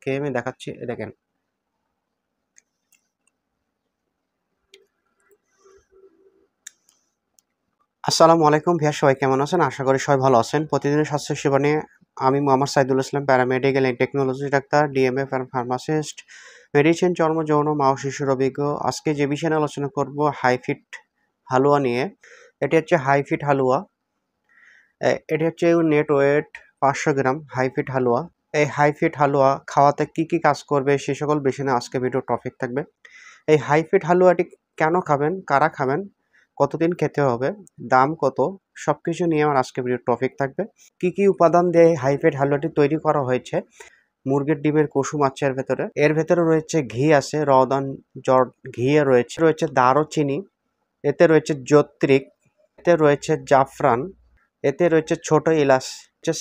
খেয়ে আমি দেখাচ্ছি, দেখেন। আসসালামু আলাইকুম ভিউয়ার, সবাই কেমন আছেন? আশা করি সবাই ভালো আছেন। প্রতিদিনের স্বাস্থ্য সেবা নিয়ে আমি Mohammad Saidul Islam, paramedical and technology doctor, DMA pharmacist, medicine, চর্ম, যৌন, মা ও শিশুর অভিজ্ঞ। আজকে যে বিষয়ে আলোচনা করব হাইফিট হালুয়া নিয়ে। এটি হচ্ছে হাইফিট হালুয়া। এটি হচ্ছে নেট ওয়েট 500 গ্রাম হাইফিট হালুয়া। এই হাইফিট হালুয়া খাওয়াতে কি কি কাজ করবে সে সকল বিষয় নিয়ে আজকে ভিডিও টপিক থাকবে। এই হাইফিট হালুয়াটি কেন খাবেন, কারা খাবেন, কতদিন খেতে হবে, দাম কত, সবকিছু নিয়ে আমার আজকে ভিডিও টপিক থাকবে। কি কি উপাদান দিয়ে হাইফিট হালুয়াটি তৈরি করা হয়েছে? মুরগির ডিমের কুসুম আছে এর ভেতরে রয়েছে ঘি আছে, রদান ঘি রয়েছে দারুচিনি, এতে রয়েছে জত্রিক, এতে রয়েছে জাফরান, এতে রয়েছে ছোট এলাচ,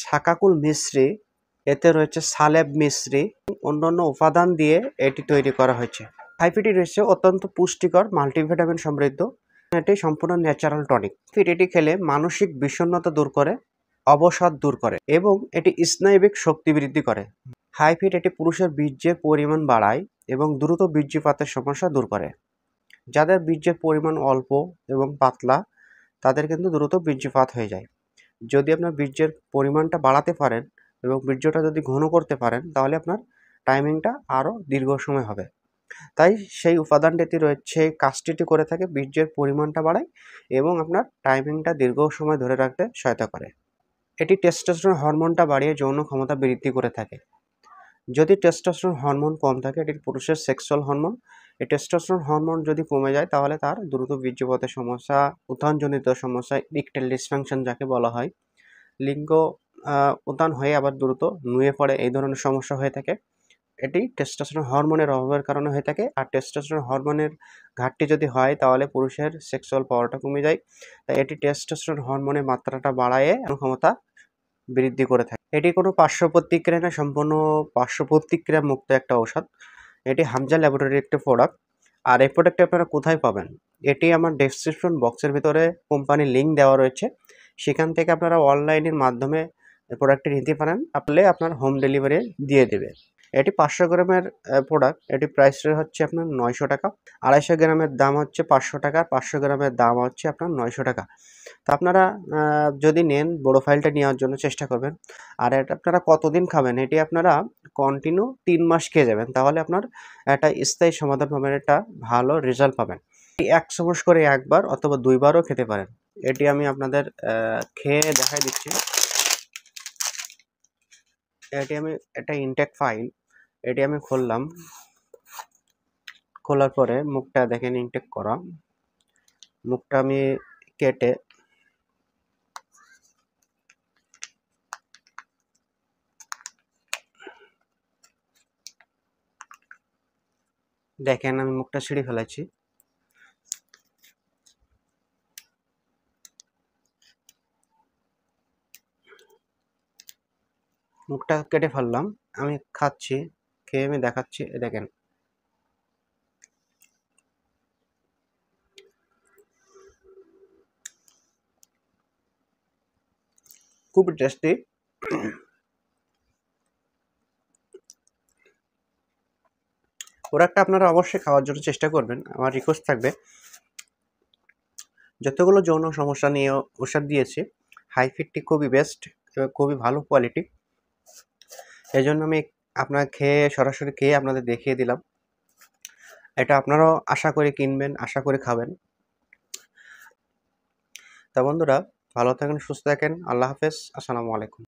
শাকাকুল মিশ্রি, এতে রয়েছে সালেব মিশ্রি, অন্যান্য উপাদান দিয়ে এটি তৈরি করা হয়েছে। হাইফিটি রয়েছে অত্যন্ত পুষ্টিকর, মাল্টিভিটামিন সমৃদ্ধ। এটি সম্পূর্ণ ন্যাচারাল টনিক। এটি খেলে মানসিক বিষণ্ণতা দূর করে, অবসাদ দূর করে এবং এটি স্নায়বিক শক্তি বৃদ্ধি করে। হাইফিট এটি পুরুষের বীর্যের পরিমাণ বাড়ায় এবং দ্রুত বীর্যপাতের সমস্যা দূর করে। যাদের বীর্যের পরিমাণ অল্প এবং পাতলা তাদের কিন্তু দ্রুত বীর্যপাত হয়ে যায়। যদি আপনার বীর্যের পরিমাণটা বাড়াতে পারেন এবং বীর্যটা যদি ঘন করতে পারেন তাহলে আপনার টাইমিংটা আরও দীর্ঘ সময় হবে। তাই সেই উপাদানটি রয়েছে, কাজটি করে থাকে বীর্যের পরিমাণটা বাড়ায় এবং আপনার টাইমিংটা দীর্ঘ সময় ধরে রাখতে সহায়তা করে। এটি টেস্টোস্টেরন হরমোনটা বাড়িয়ে যৌন ক্ষমতা বৃদ্ধি করে থাকে। যদি টেস্টোস্টেরন হরমোন কম থাকে, এটি পুরুষের সেক্সুয়াল হরমোন, এই টেস্টোস্টেরন হরমোন যদি কমে যায় তাহলে তার দ্রুত বীর্যপাতের সমস্যা, উত্থানজনিত সমস্যা, ইরেকটাইল ডিসফাংশন যাকে বলা হয়, লিঙ্গ উত্থান হয়ে আবার দ্রুত নুয়ে পড়ে, এই ধরনের সমস্যা হয়ে থাকে। এটি টেস্টোস্টেরন হরমোনের অভাবের কারণে হয়ে থাকে। আর টেস্টোস্টেরন হরমোনের ঘাটতি যদি হয় তাহলে পুরুষের সেক্সুয়াল পাওয়ারটা কমে যায়। তাই এটি টেস্টোস্টেরন হরমোনের মাত্রাটা বাড়ায় ক্ষমতা বৃদ্ধি করে থাকে। এটি কোনো পার্শ্ব প্রতিক্রিয়া না, সম্পূর্ণ পার্শ্ব প্রতিক্রিয়া মুক্ত একটা ঔষধ। এটি হামজা ল্যাবরেটরির একটি প্রোডাক্ট। আর এই প্রোডাক্টটি আপনারা কোথায় পাবেন? এটি আমার ডেসক্রিপশন বক্সের ভিতরে কোম্পানির লিঙ্ক দেওয়া রয়েছে, সেখান থেকে আপনারা অনলাইনের মাধ্যমে প্রোডাক্টটি নিতে পারেন। আপনার হোম ডেলিভারি দিয়ে দেবে। এটি 500 গ্রামের প্রোডাক্ট। এটি প্রাইস হচ্ছে আপনার 900 টাকা। 250 গ্রামের দাম হচ্ছে 500 টাকা, 500 গ্রামের দাম হচ্ছে আপনার 900 টাকা। তো আপনারা যদি নেন বড় ফাইলটা নেওয়ার জন্য চেষ্টা করবেন। আর এটা আপনারা কতদিন খাবেন? এটি আপনারা কন্টিনিউ 3 মাস খেয়ে যাবেন, তাহলে আপনার একটা স্থায়ী সমাধান পাবেন, একটা ভালো রেজাল্ট পাবেন। 1 চামচ করে একবার অথবা 2 বারও খেতে পারেন। এটি আমি আপনাদের খেয়ে দেখাই দিচ্ছি। এটি আমি একটা ইনটেক ফাইল, এটি আমি খুললাম। খোলার পরে মুখটা দেখেন ইনটেক করা। মুখটা আমি কেটে দেখেন আমি মুখটা ছিঁড়ে ফেলেছি। মুখটা কেটে ফেললাম, আমি খাচ্ছি, খেয়ে আমি দেখাচ্ছি, দেখেন। খুব টেস্টি। প্রোডাক্টটা আপনারা অবশ্যই খাওয়ার জন্য চেষ্টা করবেন। আমার রিকোয়েস্ট থাকবে, যতগুলো যৌন সমস্যা নিয়ে ওষুধ দিয়েছি, হাইফিটটি খুবই বেস্ট, খুবই ভালো কোয়ালিটি। এই জন্য আমি সরাসরি খেয়ে আপনাদের দেখিয়ে দিলাম। এটা আপনারাও আশা করি কিনবেন, আশা করি খাবেন। তা বন্ধুরা, ভালো থাকেন, সুস্থ থাকেন। আল্লাহ হাফেজ। আসসালামু আলাইকুম।